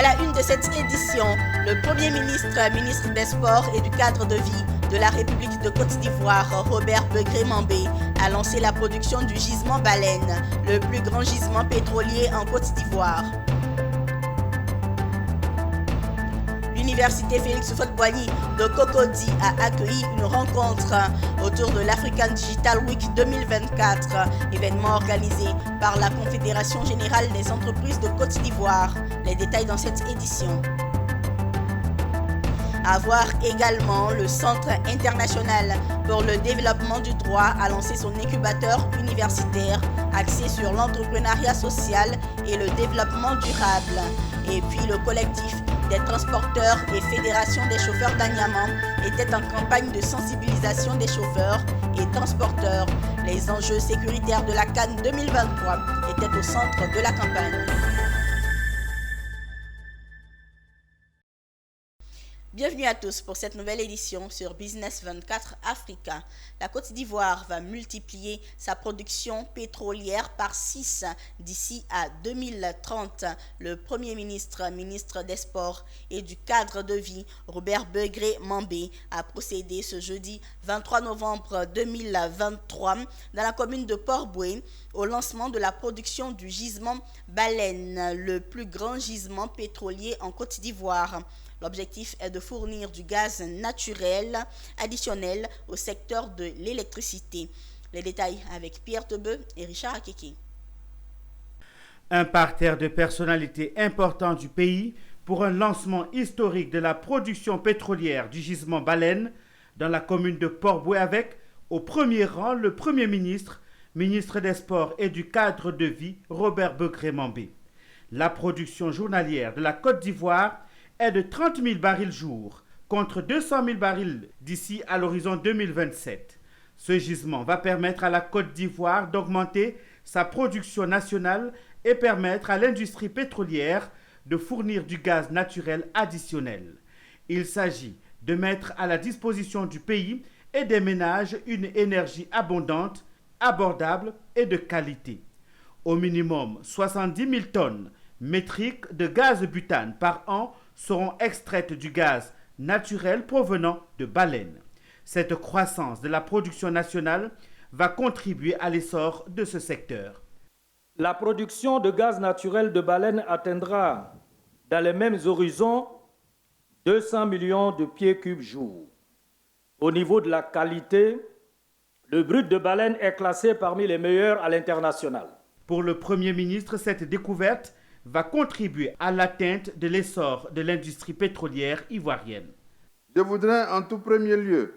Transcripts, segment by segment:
la une de cette édition, le Premier ministre des Sports et du cadre de vie de la République de Côte d'Ivoire, Robert Begré-Mambé, a lancé la production du gisement Baleine, le plus grand gisement pétrolier en Côte d'Ivoire. L'université Félix Houphouët-Boigny de Cocody a accueilli une rencontre autour de l'African Digital Week 2024, événement organisé par la Confédération Générale des Entreprises de Côte d'Ivoire. Les détails dans cette édition. À voir également, le Centre international pour le développement du droit a lancé son incubateur universitaire axé sur l'entrepreneuriat social et le développement durable. Et puis le collectif des transporteurs et fédération des chauffeurs d'Agnaman était en campagne de sensibilisation des chauffeurs et transporteurs. Les enjeux sécuritaires de la CAN 2023 étaient au centre de la campagne. Bienvenue à tous pour cette nouvelle édition sur Business 24 Africa. La Côte d'Ivoire va multiplier sa production pétrolière par 6 d'ici à 2030. Le Premier ministre des Sports et du cadre de vie, Robert Begré-Mambé, a procédé ce jeudi 23 novembre 2023 dans la commune de Port-Boué au lancement de la production du gisement Baleine, le plus grand gisement pétrolier en Côte d'Ivoire. L'objectif est de fournir du gaz naturel additionnel au secteur de l'électricité. Les détails avec Pierre Tebeu et Richard Akeke. Un parterre de personnalités importantes du pays pour un lancement historique de la production pétrolière du gisement Baleine dans la commune de Port-Boué avec, au premier rang, le Premier ministre des Sports et du cadre de vie, Robert Begré-Mambé. La production journalière de la Côte d'Ivoire est de 30 000 barils jour, contre 200 000 barils d'ici à l'horizon 2027. Ce gisement va permettre à la Côte d'Ivoire d'augmenter sa production nationale et permettre à l'industrie pétrolière de fournir du gaz naturel additionnel. Il s'agit de mettre à la disposition du pays et des ménages une énergie abondante, abordable et de qualité. Au minimum 70 000 tonnes métriques de gaz butane par an seront extraites du gaz naturel provenant de baleines. Cette croissance de la production nationale va contribuer à l'essor de ce secteur. La production de gaz naturel de baleine atteindra dans les mêmes horizons 200 millions de pieds cubes jour. Au niveau de la qualité, le brut de baleine est classé parmi les meilleurs à l'international. Pour le Premier ministre, cette découverte va contribuer à l'atteinte de l'essor de l'industrie pétrolière ivoirienne. Je voudrais en tout premier lieu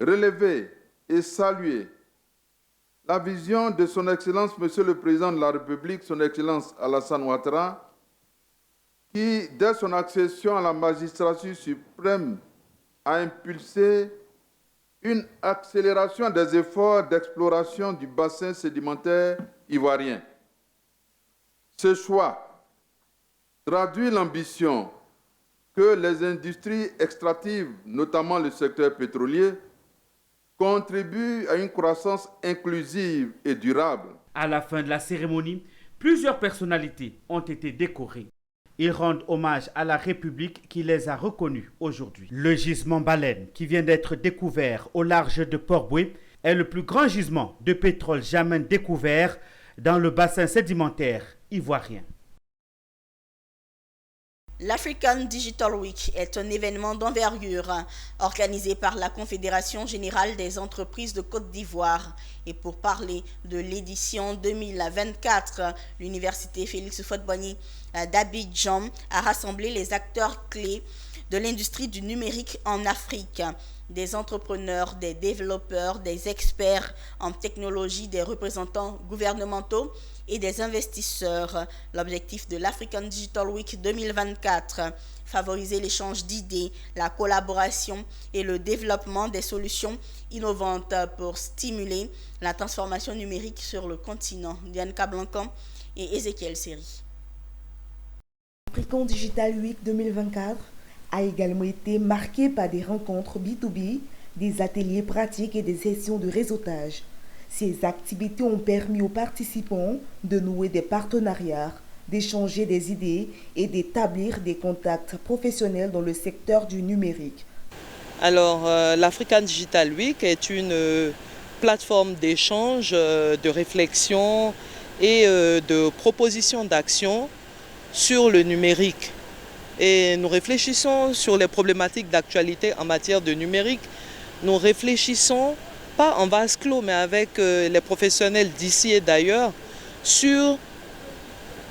relever et saluer la vision de son Excellence, Monsieur le Président de la République, son Excellence Alassane Ouattara, qui, dès son accession à la magistrature suprême, a impulsé une accélération des efforts d'exploration du bassin sédimentaire ivoirien. Ce choix traduit l'ambition que les industries extractives, notamment le secteur pétrolier, contribuent à une croissance inclusive et durable. À la fin de la cérémonie, plusieurs personnalités ont été décorées. Ils rendent hommage à la République qui les a reconnus aujourd'hui. Le gisement Baleine, qui vient d'être découvert au large de Port-Boué, est le plus grand gisement de pétrole jamais découvert dans le bassin sédimentaire ivoirien. L'African Digital Week est un événement d'envergure organisé par la Confédération Générale des Entreprises de Côte d'Ivoire. Et pour parler de l'édition 2024, l'Université Félix Houphouët-Boigny d'Abidjan a rassemblé les acteurs clés de l'industrie du numérique en Afrique. Des entrepreneurs, des développeurs, des experts en technologie, des représentants gouvernementaux et des investisseurs. L'objectif de l'African Digital Week 2024, favoriser l'échange d'idées, la collaboration et le développement des solutions innovantes pour stimuler la transformation numérique sur le continent. Diane Cablancan et Ezekiel Seri. L'African Digital Week 2024 a également été marqué par des rencontres B2B, des ateliers pratiques et des sessions de réseautage. Ces activités ont permis aux participants de nouer des partenariats d'échanger des idées et d'établir des contacts professionnels dans le secteur du numérique. Alors, l'African Digital Week est une plateforme d'échange, de réflexion et de proposition d'action sur le numérique. Et nous réfléchissons sur les problématiques d'actualité en matière de numérique. Nous réfléchissons, pas en vase clos, mais avec les professionnels d'ici et d'ailleurs, sur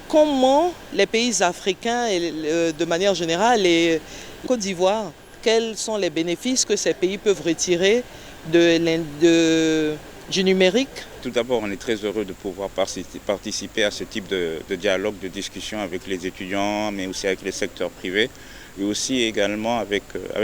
comment les pays africains, et de manière générale, et Côte d'Ivoire, quels sont les bénéfices que ces pays peuvent retirer du numérique. Tout d'abord, on est très heureux de pouvoir participer à ce type de dialogue, de discussion avec les étudiants, mais aussi avec les secteurs privés et aussi également avec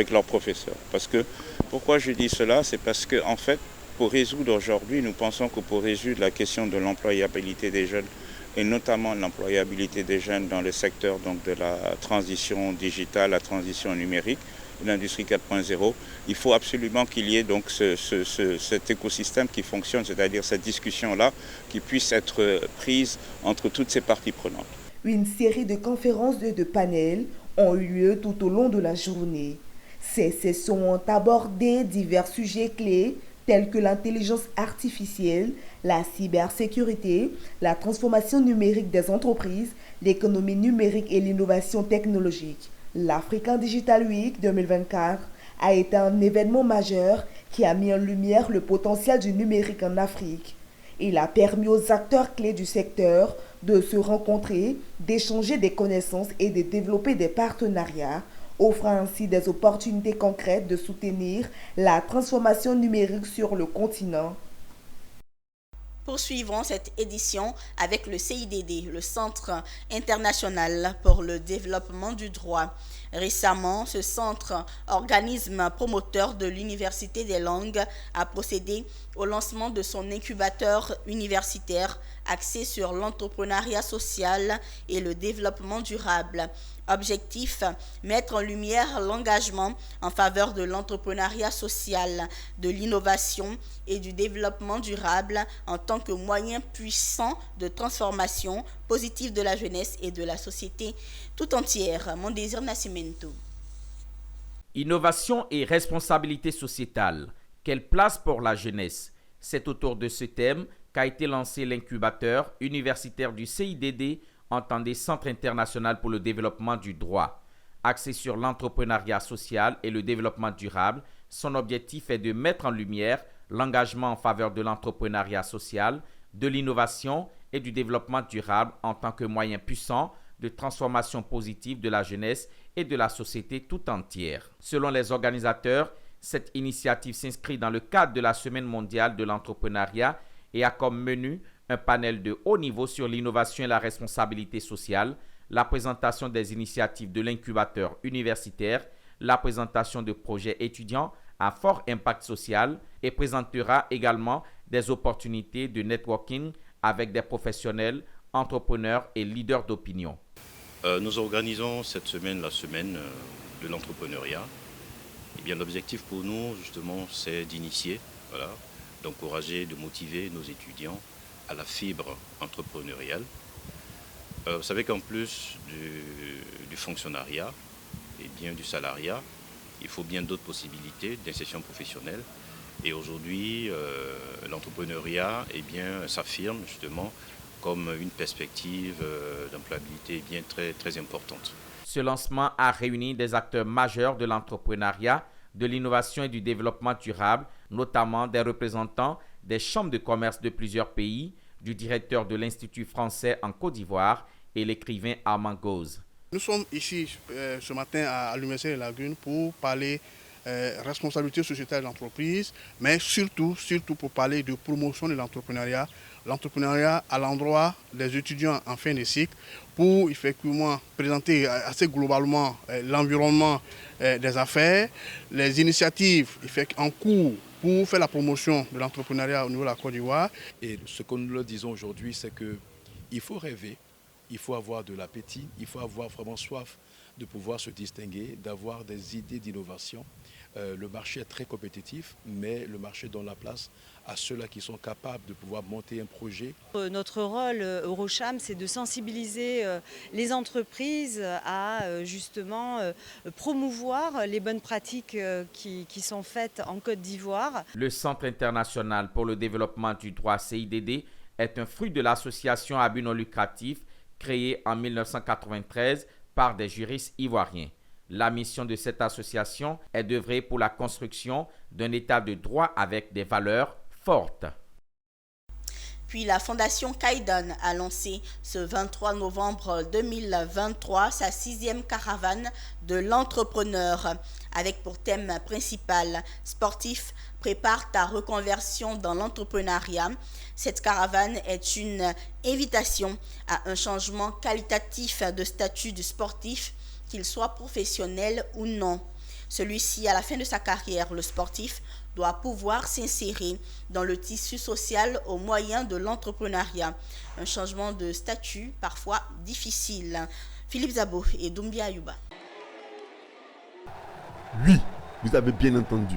leurs professeurs. Parce que, pourquoi je dis cela? C'est parce que, en fait, pour résoudre aujourd'hui, nous pensons que pour résoudre la question de l'employabilité des jeunes, et notamment l'employabilité des jeunes dans le secteur donc, de la transition digitale, la transition numérique, l'industrie 4.0, il faut absolument qu'il y ait donc cet écosystème qui fonctionne, c'est-à-dire cette discussion-là qui puisse être prise entre toutes ces parties prenantes. Une série de conférences et de panels ont eu lieu tout au long de la journée. Ces sessions ont abordé divers sujets clés tels que l'intelligence artificielle, la cybersécurité, la transformation numérique des entreprises, l'économie numérique et l'innovation technologique. L'African Digital Week 2024 a été un événement majeur qui a mis en lumière le potentiel du numérique en Afrique. Il a permis aux acteurs clés du secteur de se rencontrer, d'échanger des connaissances et de développer des partenariats, offrant ainsi des opportunités concrètes de soutenir la transformation numérique sur le continent. Poursuivons cette édition avec le CIDD, le Centre international pour le développement du droit. Récemment, ce centre, organisme promoteur de l'Université des langues, a procédé au lancement de son incubateur universitaire axé sur l'entrepreneuriat social et le développement durable. Objectif, mettre en lumière l'engagement en faveur de l'entrepreneuriat social, de l'innovation et du développement durable en tant que moyen puissant de transformation positive de la jeunesse et de la société tout entière. Mon désir Nascimento. Innovation et responsabilité sociétale. Quelle place pour la jeunesse? C'est autour de ce thème qu'a été lancé l'incubateur universitaire du CIDD, entendez Centre international pour le développement du droit. Axé sur l'entrepreneuriat social et le développement durable, son objectif est de mettre en lumière l'engagement en faveur de l'entrepreneuriat social, de l'innovation et du développement durable en tant que moyen puissant de transformation positive de la jeunesse et de la société tout entière. Selon les organisateurs, cette initiative s'inscrit dans le cadre de la Semaine mondiale de l'entrepreneuriat et a comme menu un panel de haut niveau sur l'innovation et la responsabilité sociale, la présentation des initiatives de l'incubateur universitaire, la présentation de projets étudiants à fort impact social et présentera également des opportunités de networking avec des professionnels, entrepreneurs et leaders d'opinion. Nous organisons cette semaine la semaine de l'entrepreneuriat. Et bien, l'objectif pour nous, justement, c'est d'initier, d'encourager, de motiver nos étudiants à la fibre entrepreneuriale. Vous savez qu'en plus du fonctionnariat et bien du salariat, il faut bien d'autres possibilités d'insertion professionnelle. Et aujourd'hui, l'entrepreneuriat s'affirme justement comme une perspective d'employabilité bien très importante. Ce lancement a réuni des acteurs majeurs de l'entrepreneuriat, de l'innovation et du développement durable, notamment des représentants des chambres de commerce de plusieurs pays, du directeur de l'Institut français en Côte d'Ivoire et l'écrivain Armand Gauze. Nous sommes ici ce matin à l'Université des Lagunes pour parler responsabilité sociétale de l'entreprise, mais surtout pour parler de promotion de l'entrepreneuriat à l'endroit des étudiants en fin de cycle, pour effectivement présenter assez globalement l'environnement des affaires, les initiatives en cours pour faire la promotion de l'entrepreneuriat au niveau de la Côte d'Ivoire. Et ce que nous leur disons aujourd'hui, c'est qu'il faut rêver, il faut avoir de l'appétit, il faut avoir vraiment soif de pouvoir se distinguer, d'avoir des idées d'innovation, Le marché est très compétitif, mais le marché donne la place à ceux-là qui sont capables de pouvoir monter un projet. Notre rôle, Eurocham, c'est de sensibiliser les entreprises à justement promouvoir les bonnes pratiques qui sont faites en Côte d'Ivoire. Le Centre international pour le développement du droit CIDD est un fruit de l'association à but non lucratif créée en 1993 par des juristes ivoiriens. La mission de cette association est d'œuvrer pour la construction d'un état de droit avec des valeurs fortes. Puis la Fondation Kaidan a lancé ce 23 novembre 2023 sa 6e caravane de l'entrepreneur avec pour thème principal « Sportif, prépare ta reconversion dans l'entrepreneuriat ». Cette caravane est une invitation à un changement qualitatif de statut du sportif, qu'il soit professionnel ou non. Celui-ci, à la fin de sa carrière, le sportif doit pouvoir s'insérer dans le tissu social au moyen de l'entrepreneuriat. Un changement de statut parfois difficile. Philippe Zabo et Doumbia Ayuba. Oui, vous avez bien entendu.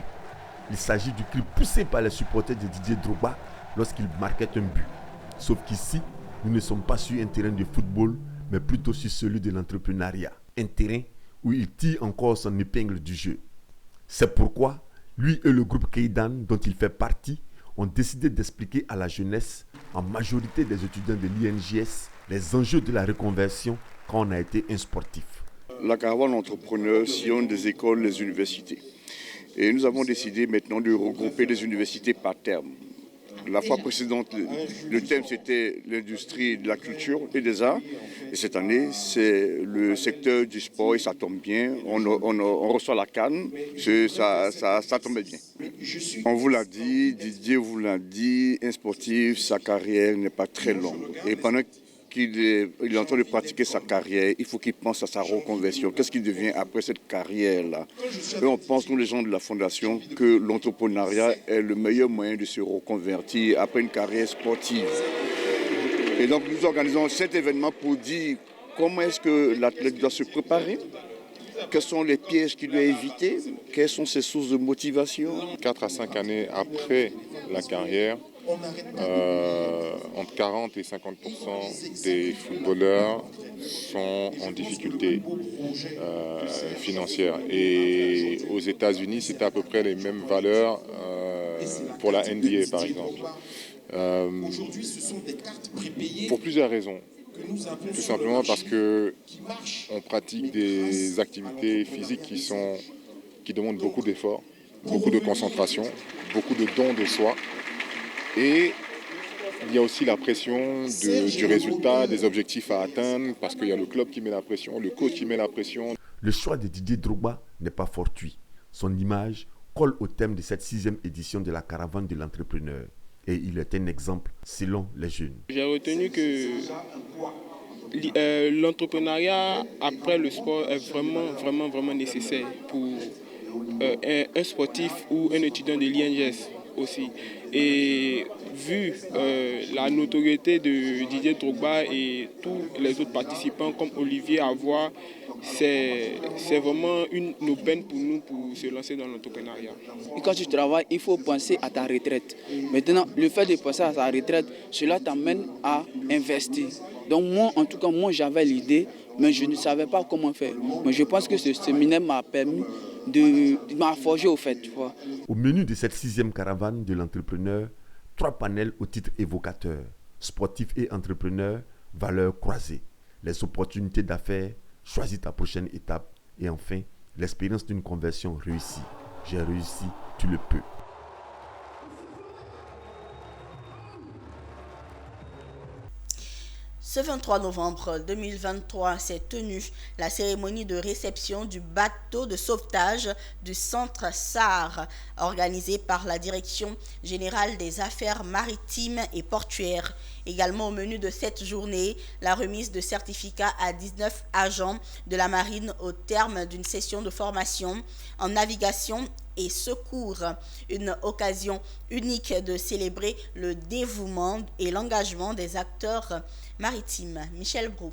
Il s'agit du cri poussé par les supporters de Didier Drogba lorsqu'il marquait un but. Sauf qu'ici, nous ne sommes pas sur un terrain de football, mais plutôt sur celui de l'entrepreneuriat. Un terrain où il tire encore son épingle du jeu. C'est pourquoi lui et le groupe Kaidan dont il fait partie ont décidé d'expliquer à la jeunesse, en majorité des étudiants de l'INJS, les enjeux de la reconversion quand on a été un sportif. La caravane entrepreneur sillonne des écoles, les universités. Et nous avons décidé maintenant de regrouper les universités par terme. La fois précédente, le thème c'était l'industrie de la culture et des arts. Et cette année, c'est le secteur du sport et ça tombe bien. On reçoit la CAN, ça tombe bien. On vous l'a dit, Didier vous l'a dit, un sportif, sa carrière n'est pas très longue. Et pendant qu'il est en train de pratiquer sa carrière, il faut qu'il pense à sa reconversion. Qu'est-ce qu'il devient après cette carrière-là? Et on pense, nous les gens de la Fondation, que l'entrepreneuriat est le meilleur moyen de se reconvertir après une carrière sportive. Et donc nous organisons cet événement pour dire comment est-ce que l'athlète doit se préparer, quels sont les pièges qu'il doit éviter, quelles sont ses sources de motivation. 4 à 5 années après la carrière, entre 40 et 50% des footballeurs sont en difficulté financière. Et aux États-Unis, c'est à peu près les mêmes valeurs pour la NBA, par exemple. Pour plusieurs raisons. Tout simplement parce qu'on pratique des activités physiques qui demandent beaucoup d'efforts, beaucoup de concentration, beaucoup de dons de soi. Et il y a aussi la pression du résultat, des objectifs à atteindre, parce qu'il y a le club qui met la pression, le coach qui met la pression. Le choix de Didier Drogba n'est pas fortuit. Son image colle au thème de cette 6e édition de la caravane de l'entrepreneur. Et il est un exemple selon les jeunes. J'ai retenu que l'entrepreneuriat après le sport est vraiment nécessaire pour un sportif ou un étudiant de l'INJS aussi. Et vu la notoriété de Didier Drogba et tous les autres participants comme Olivier Avoire, c'est vraiment une aubaine pour nous pour se lancer dans l'entrepreneuriat. Quand tu travailles, il faut penser à ta retraite. Maintenant, le fait de penser à ta retraite, cela t'amène à investir. Donc moi, en tout cas, j'avais l'idée, mais je ne savais pas comment faire. Mais je pense que ce séminaire m'a permis m'a forgé au fait. Tu vois. Au menu de cette 6e caravane de l'entrepreneur, 3 panels au titre évocateur. Sportif et entrepreneur, valeurs croisées. Les opportunités d'affaires, choisis ta prochaine étape. Et enfin, l'expérience d'une conversion réussie. J'ai réussi, tu le peux. Ce 23 novembre 2023 s'est tenue la cérémonie de réception du bateau de sauvetage du centre SAR, organisée par la Direction générale des affaires maritimes et portuaires. Également au menu de cette journée, la remise de certificats à 19 agents de la marine au terme d'une session de formation en navigation et secours. Une occasion unique de célébrer le dévouement et l'engagement des acteurs maritimes. Michel Brou.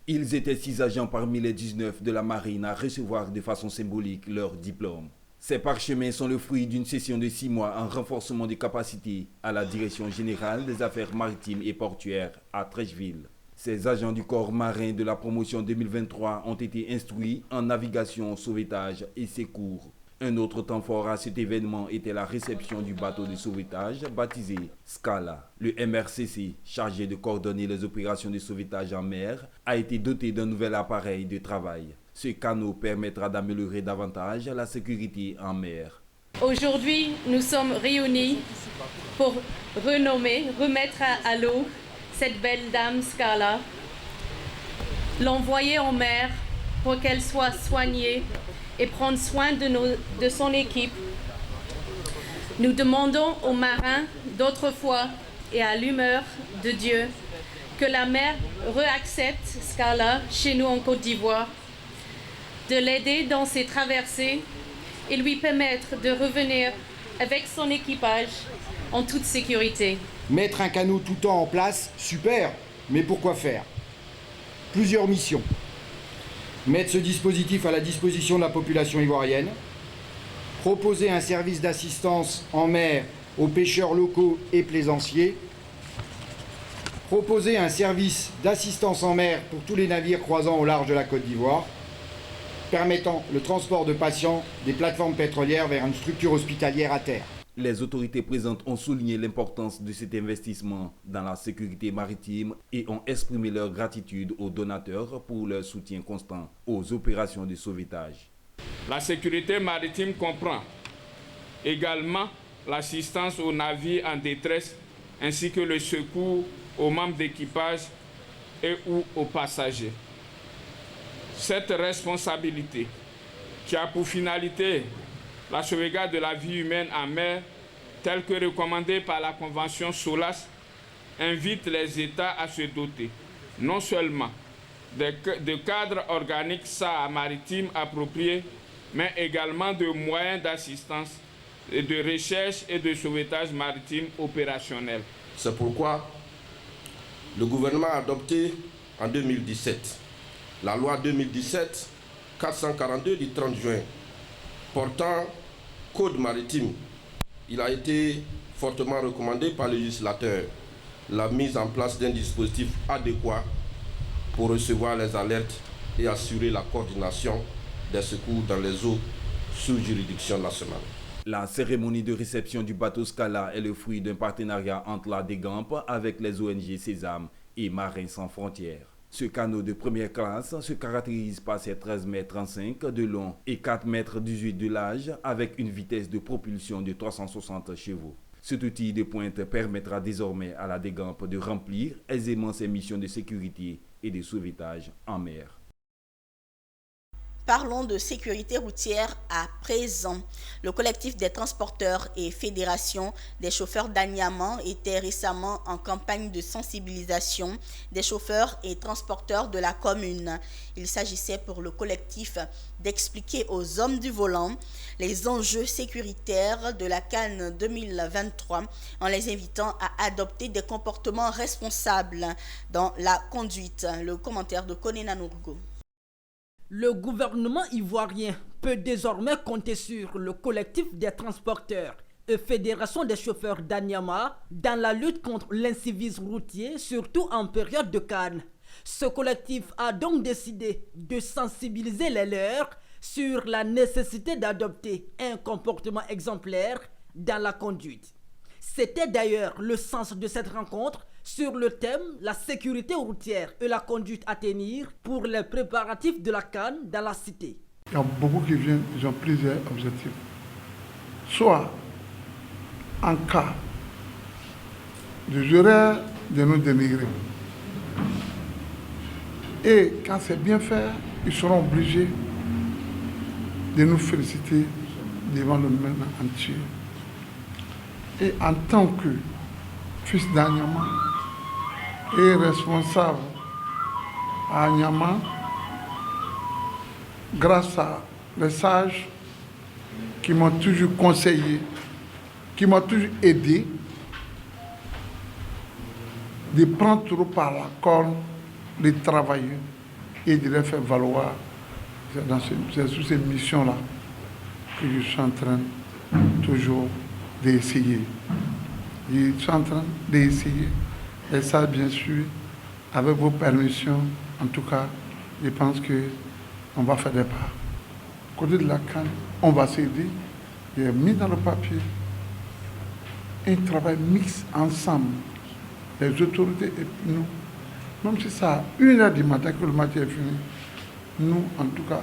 Ils étaient 6 agents parmi les 19 de la marine à recevoir de façon symbolique leur diplôme. Ces parchemins sont le fruit d'une session de 6 mois en renforcement des capacités à la Direction générale des affaires maritimes et portuaires à Treichville. Ces agents du corps marin de la promotion 2023 ont été instruits en navigation, sauvetage et secours. Un autre temps fort à cet événement était la réception du bateau de sauvetage baptisé Scala. Le MRCC, chargé de coordonner les opérations de sauvetage en mer, a été doté d'un nouvel appareil de travail. Ce canot permettra d'améliorer davantage la sécurité en mer. Aujourd'hui, nous sommes réunis pour remettre à l'eau cette belle dame Scala, l'envoyer en mer pour qu'elle soit soignée et prendre soin de son équipe. Nous demandons aux marins d'autrefois et à l'humeur de Dieu que la mer réaccepte Scala chez nous en Côte d'Ivoire, de l'aider dans ses traversées et lui permettre de revenir avec son équipage en toute sécurité. Mettre un canot tout le temps en place, super, mais pourquoi faire? Plusieurs missions. Mettre ce dispositif à la disposition de la population ivoirienne, proposer un service d'assistance en mer aux pêcheurs locaux et plaisanciers, proposer un service d'assistance en mer pour tous les navires croisant au large de la Côte d'Ivoire, permettant le transport de patients des plateformes pétrolières vers une structure hospitalière à terre. Les autorités présentes ont souligné l'importance de cet investissement dans la sécurité maritime et ont exprimé leur gratitude aux donateurs pour leur soutien constant aux opérations de sauvetage. La sécurité maritime comprend également l'assistance aux navires en détresse ainsi que le secours aux membres d'équipage et ou aux passagers. Cette responsabilité, qui a pour finalité la sauvegarde de la vie humaine en mer, telle que recommandée par la Convention SOLAS, invite les États à se doter non seulement de cadres organiques maritimes appropriés, mais également de moyens d'assistance, et de recherche et de sauvetage maritime opérationnel. C'est pourquoi le gouvernement a adopté en 2017 la loi 2017-442 du 30 juin portant Code maritime. Il a été fortement recommandé par le législateur la mise en place d'un dispositif adéquat pour recevoir les alertes et assurer la coordination des secours dans les eaux sous juridiction nationale. La cérémonie de réception du bateau Scala est le fruit d'un partenariat entre la DEGAMP avec les ONG Sésame et Marins sans frontières. Ce canot de première classe se caractérise par ses 13,35 m de long et 4,18 m de large avec une vitesse de propulsion de 360 chevaux. Cet outil de pointe permettra désormais à la DEGAMP de remplir aisément ses missions de sécurité et de sauvetage en mer. Parlons de sécurité routière à présent. Le collectif des transporteurs et fédération des chauffeurs d'Agnaman était récemment en campagne de sensibilisation des chauffeurs et transporteurs de la commune. Il s'agissait pour le collectif d'expliquer aux hommes du volant les enjeux sécuritaires de la CAN 2023 en les invitant à adopter des comportements responsables dans la conduite. Le commentaire de Konena Nourgo. Le gouvernement ivoirien peut désormais compter sur le collectif des transporteurs et fédération des chauffeurs d'Anyama dans la lutte contre l'incivisme routier, surtout en période de Cannes. Ce collectif a donc décidé de sensibiliser les leurs sur la nécessité d'adopter un comportement exemplaire dans la conduite. C'était d'ailleurs le sens de cette rencontre sur le thème « La sécurité routière et la conduite à tenir pour les préparatifs de la CAN dans la cité ». Il y a beaucoup qui viennent, ils ont plusieurs objectifs. Soit en cas de jureur de nous dénigrer. Et quand c'est bien fait, ils seront obligés de nous féliciter devant le monde entier. Et en tant que fils d'Anyama et responsable à Anyama, grâce à les sages qui m'ont toujours conseillé, qui m'ont toujours aidé, de prendre trop par la corne les travailleurs et de les faire valoir. C'est sur ces missions-là que je suis en train toujours d'essayer. Je suis en train d'essayer. Et ça, bien sûr, avec vos permissions, en tout cas, je pense qu'on va faire des pas. Côté de la CAN, on va s'aider. J'ai mis dans le papier un travail mixte ensemble, les autorités et nous. Même si c'est à 1h du matin que le match est fini, nous, en tout cas,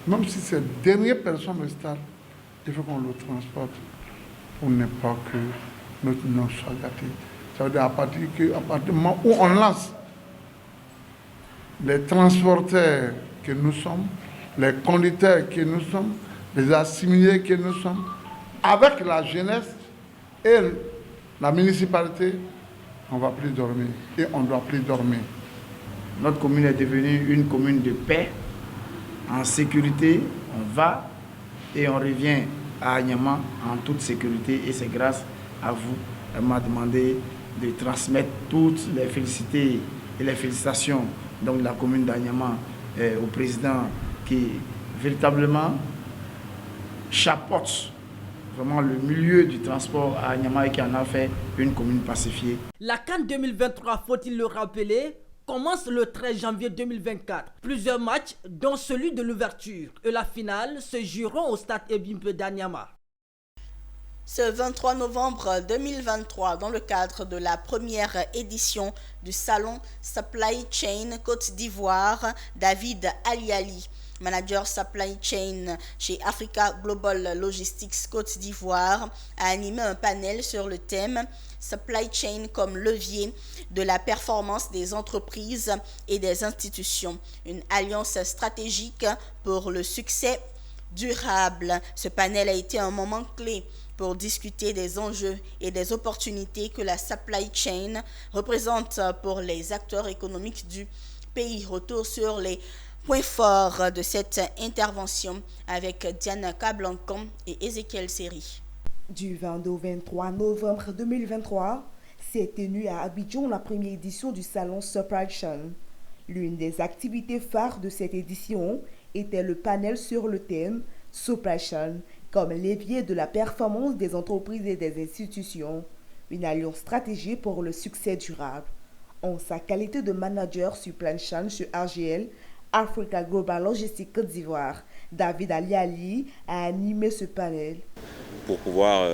même si c'est la dernière personne restante, il faut qu'on le transporte pour ne pas que notre nom soit gâté. Ça veut dire à partir du moment où on lance les transporteurs que nous sommes, les conducteurs que nous sommes, les assimilés que nous sommes, avec la jeunesse et la municipalité, on ne va plus dormir et on ne doit plus dormir. Notre commune est devenue une commune de paix, en sécurité. On va et on revient à Anyama en toute sécurité et c'est grâce à vous. Elle m'a demandé de transmettre toutes les félicités et les félicitations donc, de la commune d'Anyama au président qui véritablement chapeaute vraiment le milieu du transport à Anyama et qui en a fait une commune pacifiée. La CAN 2023, faut-il le rappeler, commence le 13 janvier 2024. Plusieurs matchs, dont celui de l'ouverture et la finale, se joueront au stade Ebimpe d'Anyama. Ce 23 novembre 2023, dans le cadre de la première édition du salon Supply Chain Côte d'Ivoire, David Aliali, manager Supply Chain chez Africa Global Logistics Côte d'Ivoire, a animé un panel sur le thème Supply Chain comme levier de la performance des entreprises et des institutions, une alliance stratégique pour le succès durable. Ce panel a été un moment clé pour discuter des enjeux et des opportunités que la supply chain représente pour les acteurs économiques du pays. Retour sur les points forts de cette intervention avec Diana Cablancon et Ezekiel Seri. Du 22 au 23 novembre 2023, s'est tenue à Abidjan la première édition du salon Supply Chain. L'une des activités phares de cette édition était le panel sur le thème Supply Chain comme levier de la performance des entreprises et des institutions, une alliance stratégique pour le succès durable. En sa qualité de manager supply chain chez AGL, Africa Global Logistics Côte d'Ivoire, David Aliali a animé ce panel. Pour pouvoir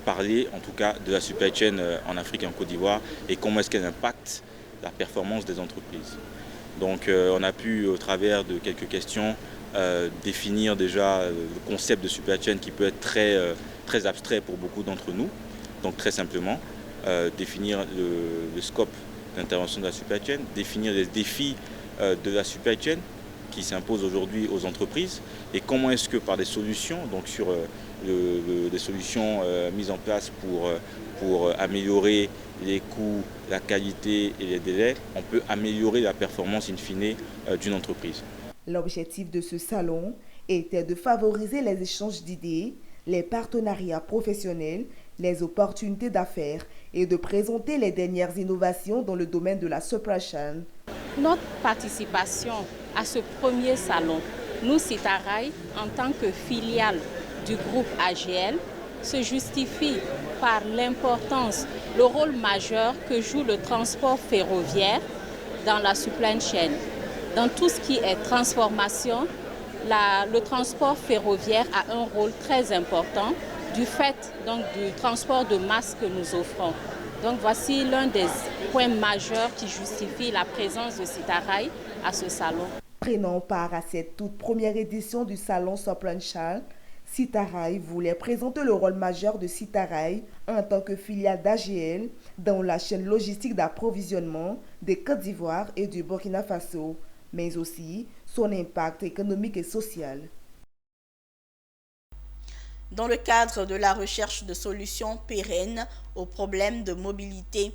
parler en tout cas de la supply chain en Afrique et en Côte d'Ivoire et comment est-ce qu'elle impacte la performance des entreprises. Donc on a pu au travers de quelques questions définir déjà le concept de supply chain qui peut être très abstrait pour beaucoup d'entre nous. Donc très simplement, définir le scope d'intervention de la supply chain, définir les défis de la supply chain qui s'imposent aujourd'hui aux entreprises et comment est-ce que par des solutions, donc sur des solutions mises en place pour améliorer les coûts, la qualité et les délais, on peut améliorer la performance in fine d'une entreprise. L'objectif de ce salon était de favoriser les échanges d'idées, les partenariats professionnels, les opportunités d'affaires et de présenter les dernières innovations dans le domaine de la supply chain. Notre participation à ce premier salon, nous, Citarail, en tant que filiale du groupe AGL, se justifie par l'importance, le rôle majeur que joue le transport ferroviaire dans la supply chain. Dans tout ce qui est transformation, le transport ferroviaire a un rôle très important du fait donc, du transport de masse que nous offrons. Donc voici l'un des points majeurs qui justifie la présence de Citarail à ce salon. Prenant part à cette toute première édition du salon Supply Chain, Citarail voulait présenter le rôle majeur de Citarail en tant que filiale d'AGL dans la chaîne logistique d'approvisionnement des Côte d'Ivoire et du Burkina Faso, mais aussi son impact économique et social. Dans le cadre de la recherche de solutions pérennes aux problèmes de mobilité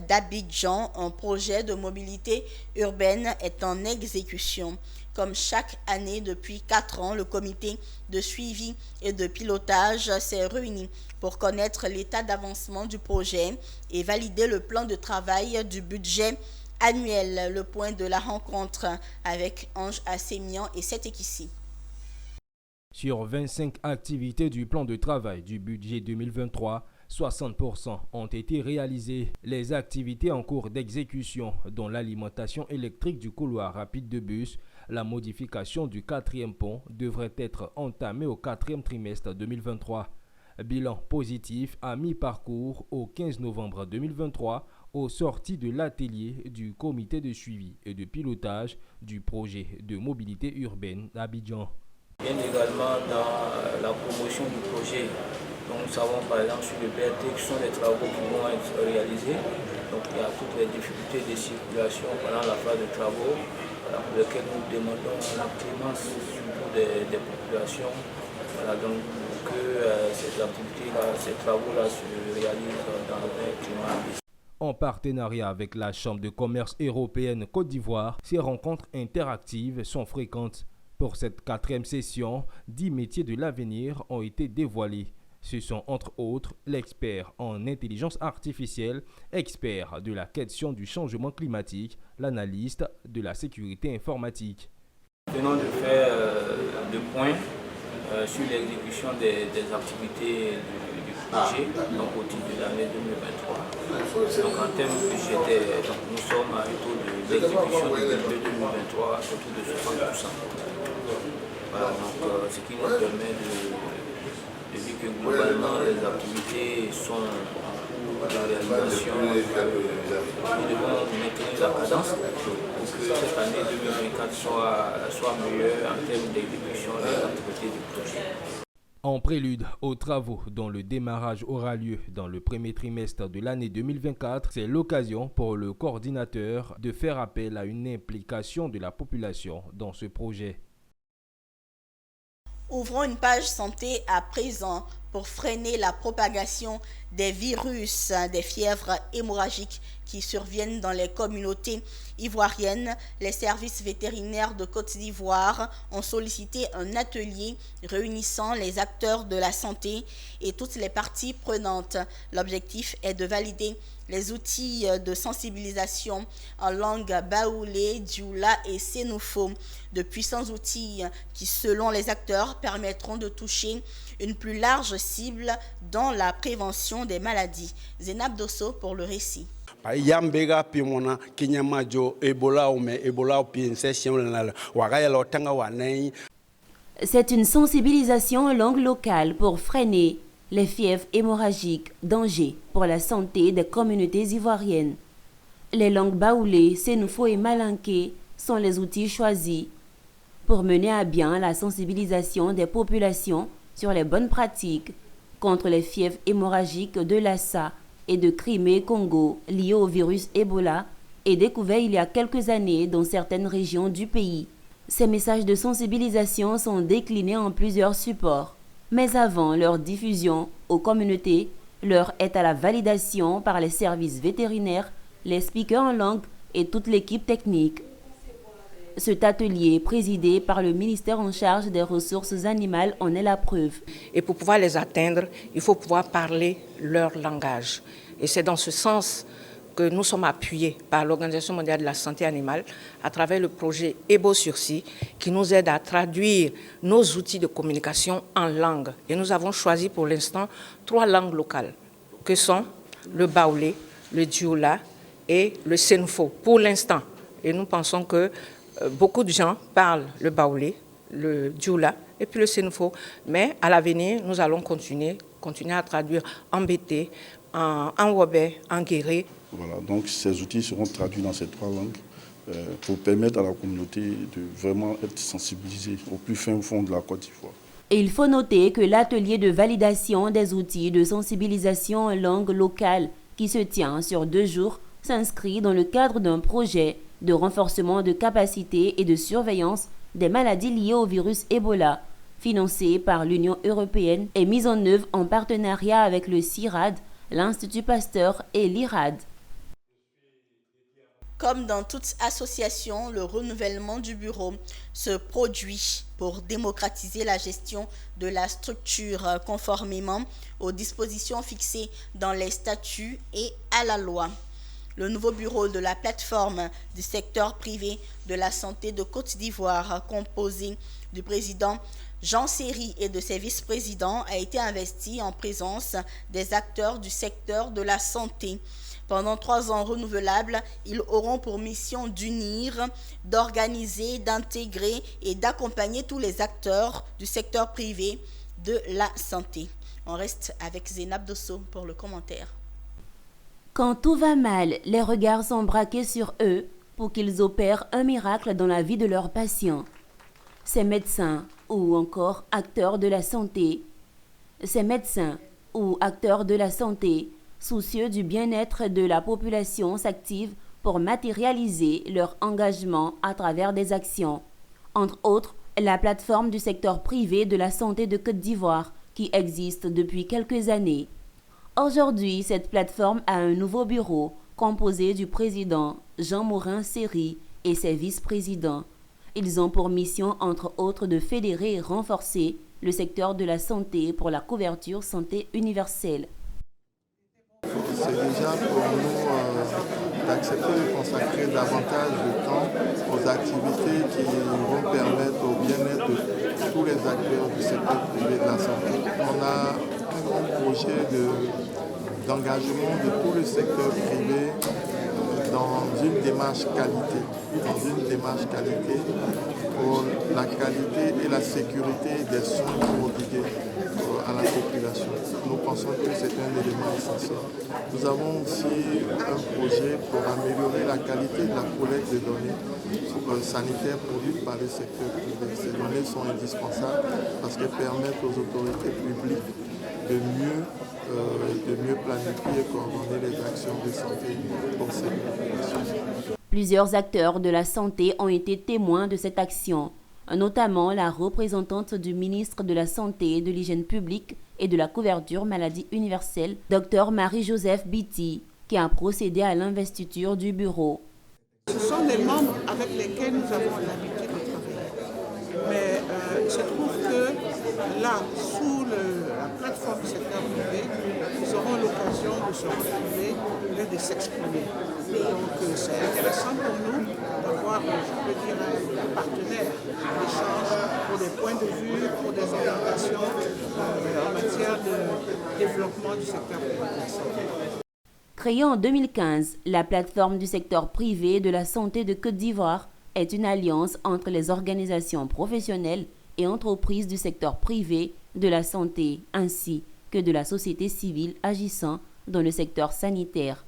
d'Abidjan, un projet de mobilité urbaine est en exécution. Comme chaque année depuis 4 ans, le comité de suivi et de pilotage s'est réuni pour connaître l'état d'avancement du projet et valider le plan de travail du budget annuel. Le point de la rencontre avec Ange Assémian et Setekissi. Sur 25 activités du plan de travail du budget 2023, 60% ont été réalisées. Les activités en cours d'exécution, dont l'alimentation électrique du couloir rapide de bus, la modification du 4e pont, devraient être entamées au 4e trimestre 2023. Bilan positif à mi-parcours au 15 novembre 2023 aux sorties de l'atelier du comité de suivi et de pilotage du projet de mobilité urbaine d'Abidjan. Bien également dans la promotion du projet. Donc nous savons par exemple sur le BRT qui sont des travaux qui vont être réalisés. Donc il y a toutes les difficultés de circulation pendant la phase de travaux pour lesquelles nous demandons la clémence surtout des populations. Voilà, donc que ces activités-là, ces travaux-là se réalisent dans un climat. En partenariat avec la Chambre de commerce européenne Côte d'Ivoire, ces rencontres interactives sont fréquentes. Pour cette 4e session, 10 métiers de l'avenir ont été dévoilés. Ce sont entre autres l'expert en intelligence artificielle, expert de la question du changement climatique, l'analyste de la sécurité informatique. Nous venons de faire le point sur l'exécution des activités du projet donc au titre de l'année 2023. Donc en termes budgétaires, nous sommes à un taux d'exécution du budget 2023 autour de 60%. Voilà, donc, ce qui nous permet de dire que globalement les activités sont en cours de réalisation. Nous devons maintenir la cadence pour que cette année 2024 soit meilleure en termes d'exécution des activités du projet. En prélude aux travaux dont le démarrage aura lieu dans le premier trimestre de l'année 2024, c'est l'occasion pour le coordinateur de faire appel à une implication de la population dans ce projet. Ouvrons une page santé à présent pour freiner la propagation des virus, des fièvres hémorragiques qui surviennent dans les communautés ivoiriennes. Les services vétérinaires de Côte d'Ivoire ont sollicité un atelier réunissant les acteurs de la santé et toutes les parties prenantes. L'objectif est de valider les outils de sensibilisation en langue baoulé, dioula et sénoufo, de puissants outils qui, selon les acteurs, permettront de toucher une plus large cible dans la prévention des maladies. Zénab Dosso pour le récit. C'est une sensibilisation en langue locale pour freiner les fièvres hémorragiques, danger pour la santé des communautés ivoiriennes. Les langues baoulé, sénoufo et malinké sont les outils choisis pour mener à bien la sensibilisation des populations sur les bonnes pratiques contre les fièvres hémorragiques de Lassa et de Crimée-Congo liées au virus Ebola et découverts il y a quelques années dans certaines régions du pays. Ces messages de sensibilisation sont déclinés en plusieurs supports. Mais avant leur diffusion aux communautés, l'heure est à la validation par les services vétérinaires, les speakers en langue et toute l'équipe technique. Cet atelier, présidé par le ministère en charge des ressources animales, en est la preuve. Et pour pouvoir les atteindre, il faut pouvoir parler leur langage. Et c'est dans ce sens que nous sommes appuyés par l'Organisation mondiale de la santé animale à travers le projet EBO-Sursis qui nous aide à traduire nos outils de communication en langue. Et nous avons choisi pour l'instant 3 langues locales que sont le baoulé, le dioula et le sénoufo pour l'instant. Et nous pensons que beaucoup de gens parlent le baoulé, le dioula et puis le sénoufo. Mais à l'avenir, nous allons continuer à traduire en bété, en wobé, en guéré. Voilà, donc ces outils seront traduits dans ces 3 langues pour permettre à la communauté de vraiment être sensibilisée au plus fin fond de la Côte d'Ivoire. Et il faut noter que l'atelier de validation des outils de sensibilisation en langue locale qui se tient sur 2 jours s'inscrit dans le cadre d'un projet de renforcement de capacité et de surveillance des maladies liées au virus Ebola, financé par l'Union européenne et mis en œuvre en partenariat avec le CIRAD, l'Institut Pasteur et l'IRAD. Comme dans toute association, le renouvellement du bureau se produit pour démocratiser la gestion de la structure conformément aux dispositions fixées dans les statuts et à la loi. Le nouveau bureau de la plateforme du secteur privé de la santé de Côte d'Ivoire, composé du président Jean Seri et de ses vice-présidents a été investi en présence des acteurs du secteur de la santé. Pendant 3 ans renouvelables, ils auront pour mission d'unir, d'organiser, d'intégrer et d'accompagner tous les acteurs du secteur privé de la santé. On reste avec Zénab Dosso pour le commentaire. Quand tout va mal, les regards sont braqués sur eux pour qu'ils opèrent un miracle dans la vie de leurs patients. Ces médecins ou encore acteurs de la santé, soucieux du bien-être de la population, s'activent pour matérialiser leur engagement à travers des actions. Entre autres, la plateforme du secteur privé de la santé de Côte d'Ivoire qui existe depuis quelques années. Aujourd'hui, cette plateforme a un nouveau bureau composé du président Jean Seri et ses vice-présidents. Ils ont pour mission, entre autres, de fédérer et renforcer le secteur de la santé pour la couverture santé universelle. C'est déjà pour nous d'accepter de consacrer davantage de temps aux activités qui vont permettre au bien-être de tous les acteurs du secteur privé de la santé. On a un grand projet d'engagement de tout le secteur privé dans une démarche qualité, pour la qualité et la sécurité des soins prodigués à la population. Nous pensons que c'est un élément essentiel. Nous avons aussi un projet pour améliorer la qualité de la collecte de données sanitaires produites par le secteur privé. Ces données sont indispensables parce qu'elles permettent aux autorités publiques de mieux planifier et coordonner les actions de santé pour ces populations. Plusieurs acteurs de la santé ont été témoins de cette action, notamment la représentante du ministre de la Santé, de l'Hygiène publique et de la couverture maladie universelle, Dr Marie-Joseph Biti, qui a procédé à l'investiture du bureau. Ce sont des membres avec lesquels nous avons l'habitude de travailler. Mais il se trouve que là, sous la plateforme du secteur privé, nous aurons l'occasion de se retrouver et de s'exprimer. Donc c'est intéressant pour nous d'avoir, je peux dire, un partenaire d'échange pour des points de vue, pour des orientations en matière de développement du secteur privé de la santé. Créée en 2015, la plateforme du secteur privé de la santé de Côte d'Ivoire est une alliance entre les organisations professionnelles et entreprises du secteur privé de la santé, ainsi que de la société civile agissant dans le secteur sanitaire.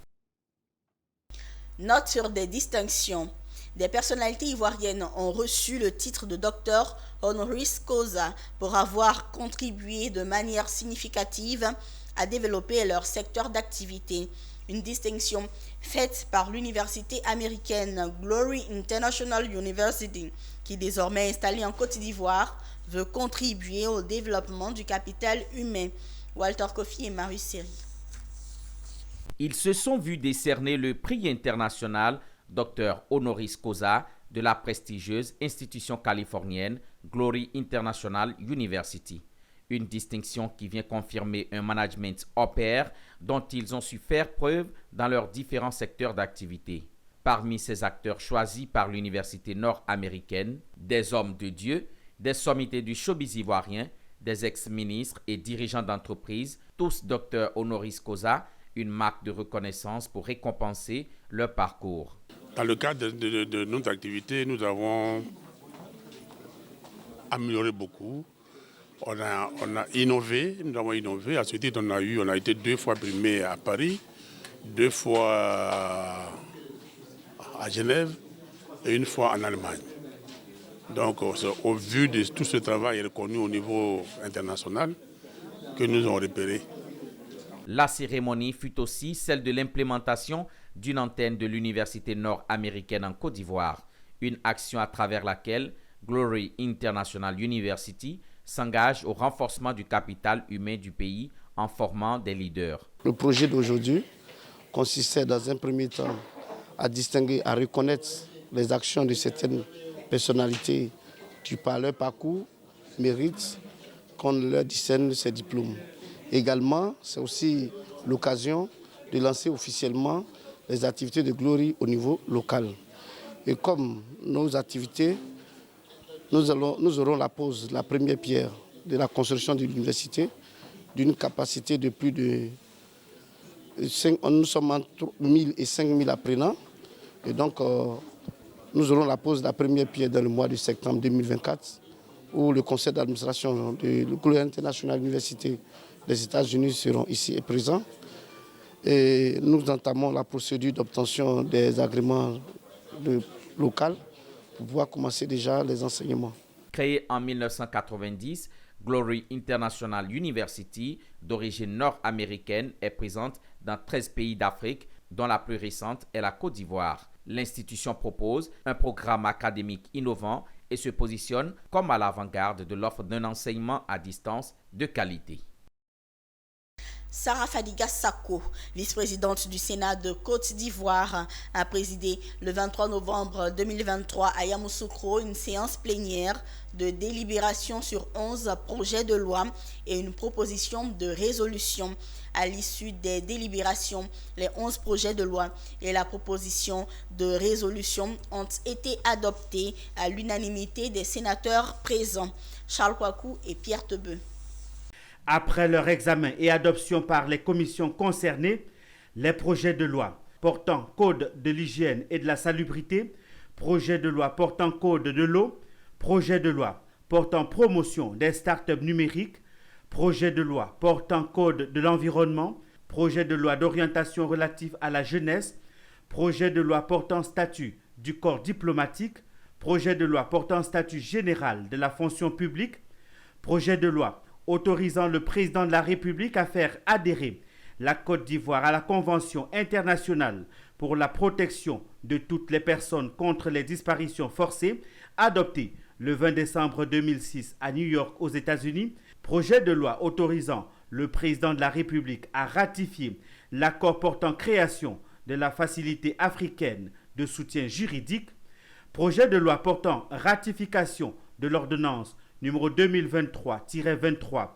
Note sur des distinctions. Des personnalités ivoiriennes ont reçu le titre de docteur honoris causa pour avoir contribué de manière significative à développer leur secteur d'activité. Une distinction faite par l'université américaine Glory International University, qui désormais installée en Côte d'Ivoire, veut contribuer au développement du capital humain. Walter Kofi et Marius Seri. Ils se sont vus décerner le prix international Dr honoris causa de la prestigieuse institution californienne Glory International University. Une distinction qui vient confirmer un management hors pair dont ils ont su faire preuve dans leurs différents secteurs d'activité. Parmi ces acteurs choisis par l'université nord-américaine, des hommes de Dieu, des sommités du showbiz ivoirien, des ex-ministres et dirigeants d'entreprises, tous docteurs honoris causa, une marque de reconnaissance pour récompenser leur parcours. Dans le cadre de nos activités, nous avons amélioré beaucoup. On a innové, nous avons innové. À ce titre, on a été 2 fois primé à Paris, 2 fois à Genève et 1 fois en Allemagne. Donc, au vu de tout ce travail reconnu au niveau international, que nous avons repéré. La cérémonie fut aussi celle de l'implémentation d'une antenne de l'université nord-américaine en Côte d'Ivoire, une action à travers laquelle Glory International University s'engage au renforcement du capital humain du pays en formant des leaders. Le projet d'aujourd'hui consistait dans un premier temps à distinguer, à reconnaître les actions de certaines personnalités qui par leur parcours méritent qu'on leur discerne ces diplômes. Également, c'est aussi l'occasion de lancer officiellement les activités de Glory au niveau local. Et comme nos activités nous aurons la pose, la première pierre de la construction de l'université, d'une capacité de plus de 5, nous sommes entre 1000 et 5000 apprenants. Et donc, nous aurons la pose de la première pierre dans le mois de septembre 2024, où le conseil d'administration de l'École internationale d'université des États-Unis seront ici et présents. Et nous entamons la procédure d'obtention des agréments locaux pour pouvoir commencer déjà les enseignements. Créée en 1990, Glory International University, d'origine nord-américaine, est présente dans 13 pays d'Afrique, dont la plus récente est la Côte d'Ivoire. L'institution propose un programme académique innovant et se positionne comme à l'avant-garde de l'offre d'un enseignement à distance de qualité. Sarah Fadiga Sako, vice-présidente du Sénat de Côte d'Ivoire, a présidé le 23 novembre 2023 à Yamoussoukro une séance plénière de délibération sur 11 projets de loi et une proposition de résolution. À l'issue des délibérations, les 11 projets de loi et la proposition de résolution ont été adoptés à l'unanimité des sénateurs présents, Charles Kouakou et Pierre Tebeu. Après leur examen et adoption par les commissions concernées, les projets de loi portant code de l'hygiène et de la salubrité, projet de loi portant code de l'eau, projet de loi portant promotion des startups numériques, projet de loi portant code de l'environnement, projet de loi d'orientation relative à la jeunesse, projet de loi portant statut du corps diplomatique, projet de loi portant statut général de la fonction publique, projet de loi autorisant le président de la République à faire adhérer la Côte d'Ivoire à la Convention internationale pour la protection de toutes les personnes contre les disparitions forcées, adoptée le 20 décembre 2006 à New York aux États-Unis, projet de loi autorisant le président de la République à ratifier l'accord portant création de la Facilité africaine de soutien juridique, projet de loi portant ratification de l'ordonnance numéro 2023-23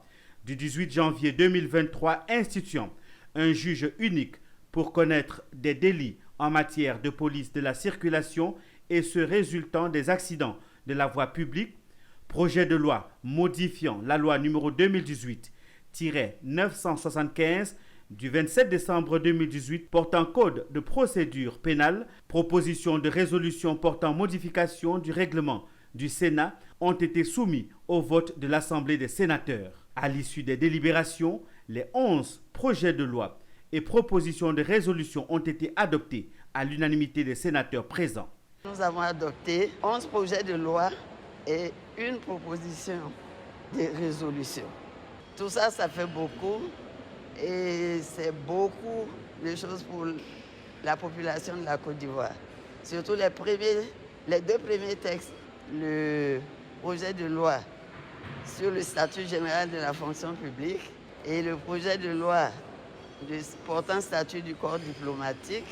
du 18 janvier 2023 instituant un juge unique pour connaître des délits en matière de police de la circulation et ceux résultant des accidents de la voie publique, projet de loi modifiant la loi numéro 2018-975 du 27 décembre 2018 portant code de procédure pénale, proposition de résolution portant modification du règlement du Sénat ont été soumis au vote de l'Assemblée des sénateurs. À l'issue des délibérations, les 11 projets de loi et propositions de résolution ont été adoptés à l'unanimité des sénateurs présents. Nous avons adopté 11 projets de loi et une proposition de résolution. Tout ça, ça fait beaucoup et c'est beaucoup de choses pour la population de la Côte d'Ivoire. Surtout les deux premiers textes. Le projet de loi sur le statut général de la fonction publique et le projet de loi portant statut du corps diplomatique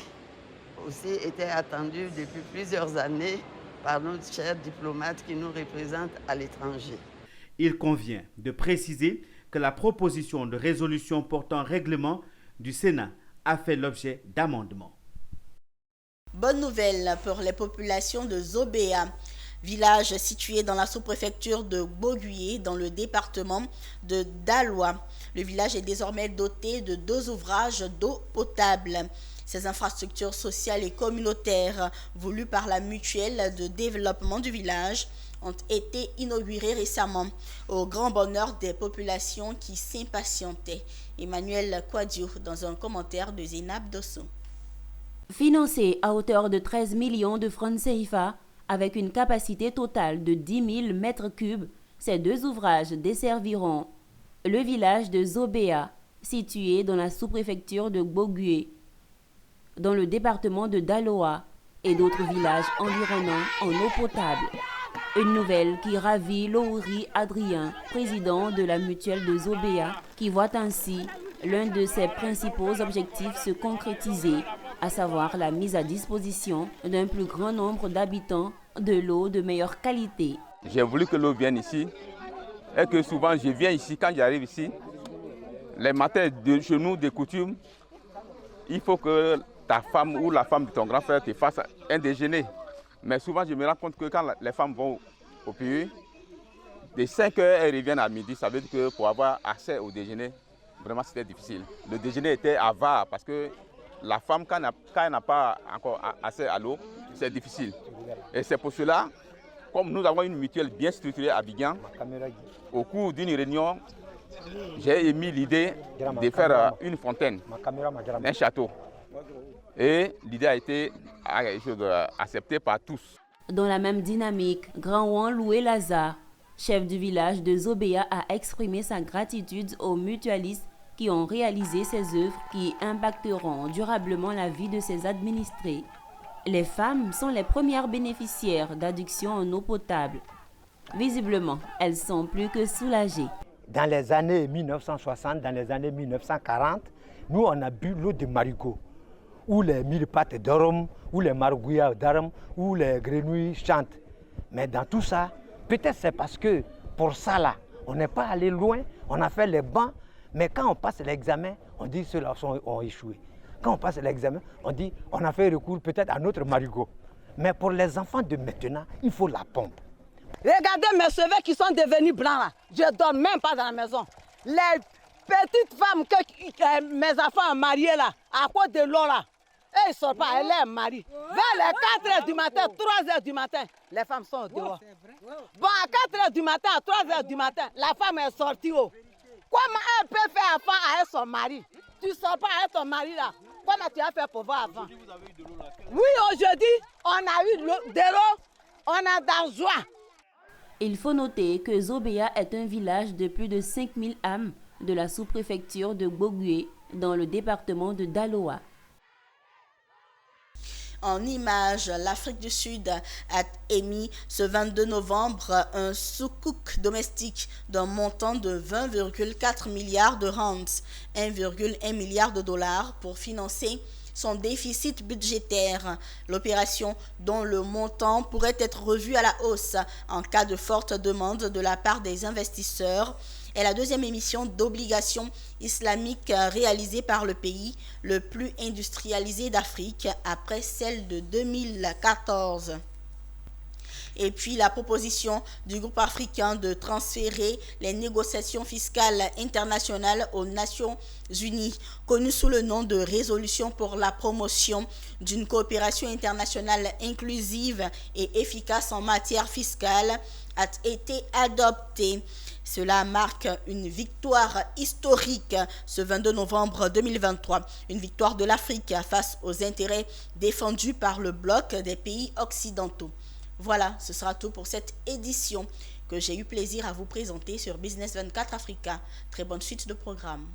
aussi étaient attendus depuis plusieurs années par nos chers diplomates qui nous représentent à l'étranger. Il convient de préciser que la proposition de résolution portant règlement du Sénat a fait l'objet d'amendements. Bonne nouvelle pour les populations de Zobéa, village situé dans la sous-préfecture de Boguye, dans le département de Daloa. Le village est désormais doté de 2 ouvrages d'eau potable. Ces infrastructures sociales et communautaires, voulues par la mutuelle de développement du village, ont été inaugurées récemment, au grand bonheur des populations qui s'impatientaient. Emmanuel Kouadio, dans un commentaire de Zénab Dosso. Financé à hauteur de 13 millions de francs CFA, avec une capacité totale de 10 000 mètres cubes, ces 2 ouvrages desserviront le village de Zobéa, situé dans la sous-préfecture de Boguye, dans le département de Daloa, et d'autres villages environnants en eau potable. Une nouvelle qui ravit Lohuri Adrien, président de la mutuelle de Zobéa, qui voit ainsi l'un de ses principaux objectifs se concrétiser, à savoir la mise à disposition d'un plus grand nombre d'habitants de l'eau de meilleure qualité. J'ai voulu que l'eau vienne ici et que souvent je viens ici, quand j'arrive ici, les matins de chez nous, des coutumes, il faut que ta femme ou la femme de ton grand frère te fasse un déjeuner. Mais souvent je me rends compte que quand les femmes vont Au plus, de 5 heures, elles reviennent à midi. Ça veut dire que pour avoir accès au déjeuner, vraiment c'était difficile. Le déjeuner était avare parce que la femme, quand elle n'a pas encore accès à l'eau, c'est difficile. Et c'est pour cela, comme nous avons une mutuelle bien structurée à Abidjan, au cours d'une réunion, j'ai émis l'idée de faire une fontaine, un château. Et l'idée a été acceptée par tous. Dans la même dynamique, Grand Ouan Loué Lazare, chef du village de Zobéa, a exprimé sa gratitude aux mutualistes qui ont réalisé ces œuvres qui impacteront durablement la vie de ses administrés. Les femmes sont les premières bénéficiaires d'adduction en eau potable. Visiblement, elles sont plus que soulagées. Dans les années 1960, dans les années 1940, nous on a bu l'eau de marigot, où les mille pattes dorment, où les margouillas dorment, où les grenouilles chantent. Mais dans tout ça, peut-être c'est parce que pour ça là, on n'est pas allé loin, on a fait les bancs, mais quand on passe l'examen, on dit ceux-là ont échoué. Quand on passe l'examen, on dit on a fait recours peut-être à notre marigot. Mais pour les enfants de maintenant, il faut la pompe. Regardez mes cheveux qui sont devenus blancs là. Je ne dors même pas dans la maison. Les petites femmes que mes enfants ont mariées là, à cause de l'eau là, elles ne sortent pas, elles les marient. Vers les 4 h du matin, 3 h du matin, les femmes sont dehors. Bon, à 4 h du matin, à 3 h du matin, la femme est sortie. Oh. Comment elle peut faire affaire avec son mari? Tu ne sors pas avec ton mari là. Comment tu as fait pour voir avant? Oui, aujourd'hui, on a eu de l'eau, on a dans joie. Il faut noter que Zobéa est un village de plus de 5000 âmes de la sous-préfecture de Bogué dans le département de Daloa. En images, l'Afrique du Sud a émis ce 22 novembre un soukouk domestique d'un montant de 20,4 milliards de rands, 1,1 milliard de dollars pour financer son déficit budgétaire. L'opération, dont le montant pourrait être revu à la hausse en cas de forte demande de la part des investisseurs, est la deuxième émission d'obligations islamiques réalisée par le pays le plus industrialisé d'Afrique après celle de 2014. Et puis la proposition du groupe africain de transférer les négociations fiscales internationales aux Nations Unies, connue sous le nom de résolution pour la promotion d'une coopération internationale inclusive et efficace en matière fiscale, a été adoptée. Cela marque une victoire historique ce 22 novembre 2023, une victoire de l'Afrique face aux intérêts défendus par le bloc des pays occidentaux. Voilà, ce sera tout pour cette édition que j'ai eu plaisir à vous présenter sur Business 24 Africa. Très bonne suite de programme.